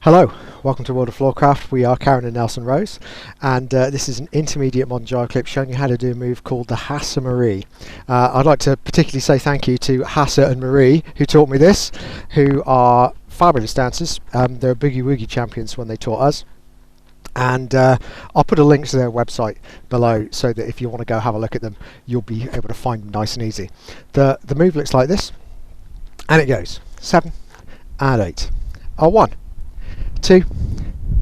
Hello, welcome to World of Floorcraft. We are Karen and Nelson Rose, and this is an intermediate modern jive clip showing you how to do a move called the Hassa Marie. I'd like to particularly say thank you to Hasse and Marie who taught me this, who are fabulous dancers. They're boogie woogie champions when they taught us, and I'll put a link to their website below so that if you want to go have a look at them, you'll be able to find them nice and easy. The move looks like this, and it goes 7 and 8. 1, 2,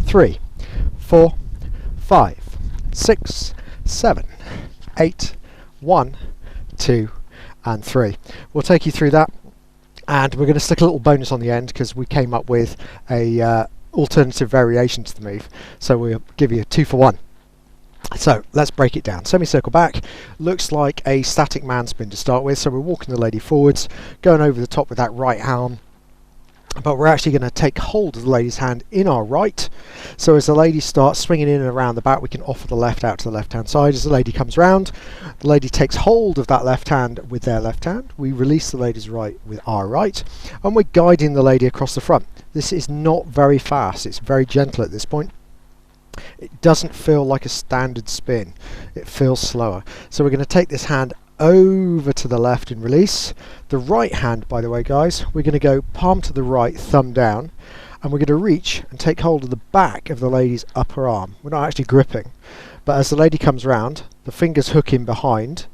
3, 4, 5, 6, 7, 8, 1, 2, and 3. We'll take you through that, and we're going to stick a little bonus on the end because we came up with a alternative variation to the move, so we'll give you a 2 for 1. So let's break it down. Semicircle back looks like a static man spin to start with, so we're walking the lady forwards, going over the top with that right arm, but we're actually going to take hold of the lady's hand in our right. So as the lady starts swinging in and around the back, we can offer the left out to the left hand side. As the lady comes round, the lady takes hold of that left hand with their left hand. We release the lady's right with our right, and we're guiding the lady across the front. This is not very fast, it's very gentle at this point. It doesn't feel like a standard spin, it feels slower. So we're going to take this hand over to the left and release. The right hand, by the way guys, we're going to go palm to the right, thumb down, and we're going to reach and take hold of the back of the lady's upper arm. We're not actually gripping, but as the lady comes round, the fingers hook in behind,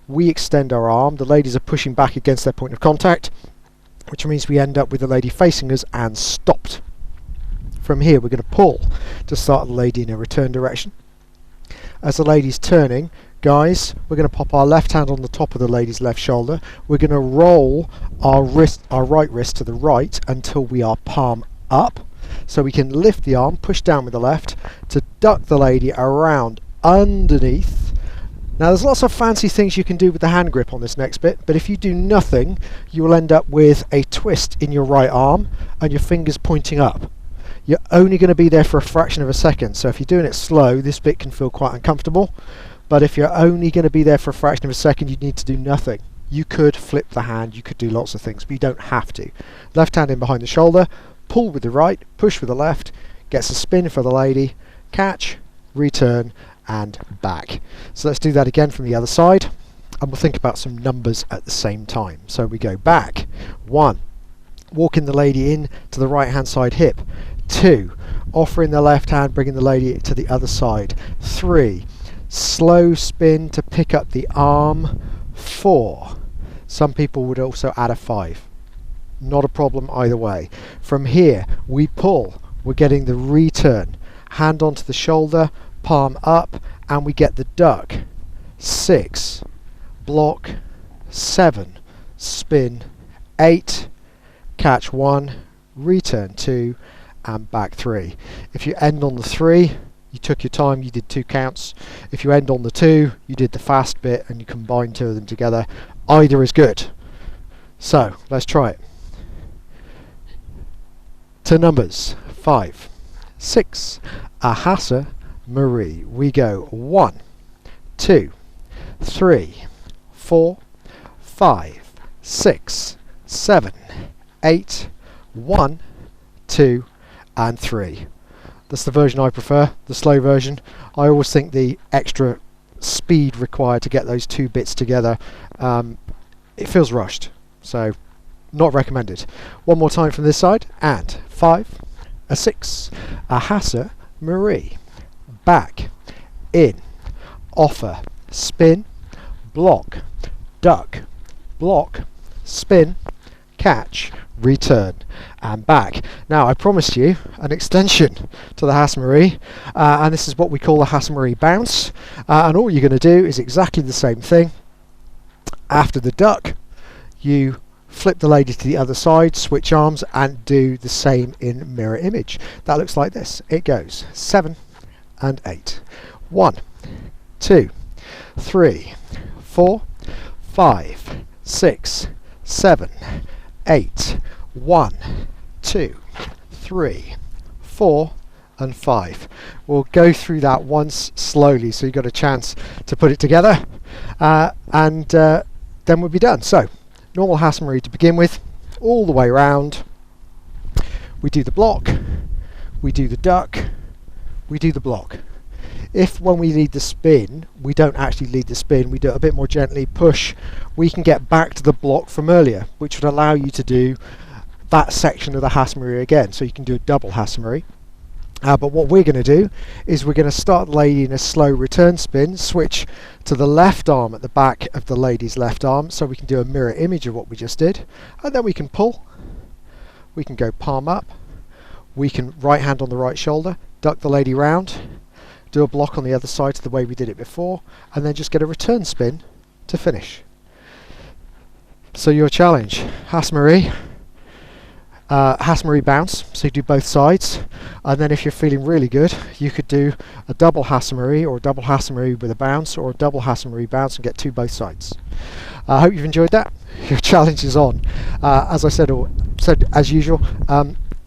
we extend our arm, the ladies are pushing back against their point of contact, which means we end up with the lady facing us and stopped. From here we're going to pull to start the lady in a return direction. As the lady's turning, guys, we're going to pop our left hand on the top of the lady's left shoulder. We're going to roll our right wrist to the right until we are palm up, so we can lift the arm, push down with the left to duck the lady around underneath. Now there's lots of fancy things you can do with the hand grip on this next bit, but if you do nothing, you will end up with a twist in your right arm and your fingers pointing up. You're only going to be there for a fraction of a second, so if you're doing it slow, this bit can feel quite uncomfortable. But if you're only going to be there for a fraction of a second, you need to do nothing. You could flip the hand, you could do lots of things, but you don't have to. Left hand in behind the shoulder, pull with the right, push with the left, gets a spin for the lady, catch, return, and back. So let's do that again from the other side, and we'll think about some numbers at the same time. So we go back, 1, walking the lady in to the right hand side hip, 2, offering the left hand, bringing the lady to the other side, 3, slow spin to pick up the arm, 4. Some people would also add a 5. Not a problem either way. From here we pull, we're getting the return, hand onto the shoulder, palm up, and we get the duck, 6, block, 7, spin, 8, catch 1, return 2, and back 3. If you end on the 3, you took your time, you did 2 counts. If you end on the 2, you did the fast bit and you combine 2 of them together. Either is good. So let's try it. To numbers 5, 6, a Hassa Marie. We go 1, 2, 3, 4, 5, 6, 7, 8, 1, 2, and 3. That's the version I prefer, the slow version. I always think the extra speed required to get those 2 bits together, it feels rushed, so not recommended. One more time from this side, and 5, a 6, a Hassa Marie, back, in, offer, spin, block, duck, block, spin, catch, return, and back. Now I promised you an extension to the Hasse Marie, and this is what we call the Hasse Marie Bounce, and all you're going to do is exactly the same thing. After the duck, you flip the lady to the other side, switch arms, and do the same in mirror image. That looks like this. It goes 7 and 8. 1, 2, 3, 4, 5, 6, 7, 8, 1, 2, 3, 4, and 5. We'll go through that once slowly so you've got a chance to put it together, and then we'll be done. So normal Hassa Marie to begin with, all the way around. We do the block, we do the duck, we do the block. If when we lead the spin, we don't actually lead the spin, we do it a bit more gently, push, we can get back to the block from earlier, which would allow you to do that section of the Hasse Marie again. So you can do a double Hasse Marie. But what we're going to do is we're going to start the lady in a slow return spin, switch to the left arm at the back of the lady's left arm, so we can do a mirror image of what we just did, and then we can pull, we can go palm up, we can right hand on the right shoulder, duck the lady round, do a block on the other side the way we did it before, and then just get a return spin to finish. So your challenge, Hasse Marie, Hasse Marie Bounce, so you do both sides, and then if you're feeling really good, you could do a double Hasse Marie, or a double Hasse Marie with a bounce, or a double Hasse Marie bounce and get both sides. I hope you've enjoyed that. Your challenge is on. As I said as usual,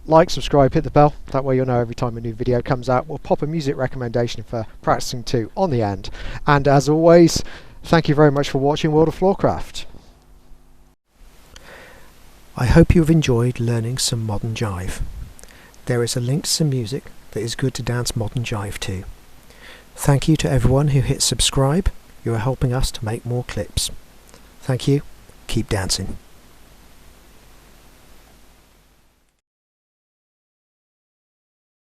like, subscribe, hit the bell, that way you'll know every time a new video comes out. We'll pop a music recommendation for practicing too on the end. And as always, thank you very much for watching World of Floorcraft. I hope you've enjoyed learning some modern jive. There is a link to some music that is good to dance modern jive to. Thank you to everyone who hit subscribe. You are helping us to make more clips. Thank you. Keep dancing.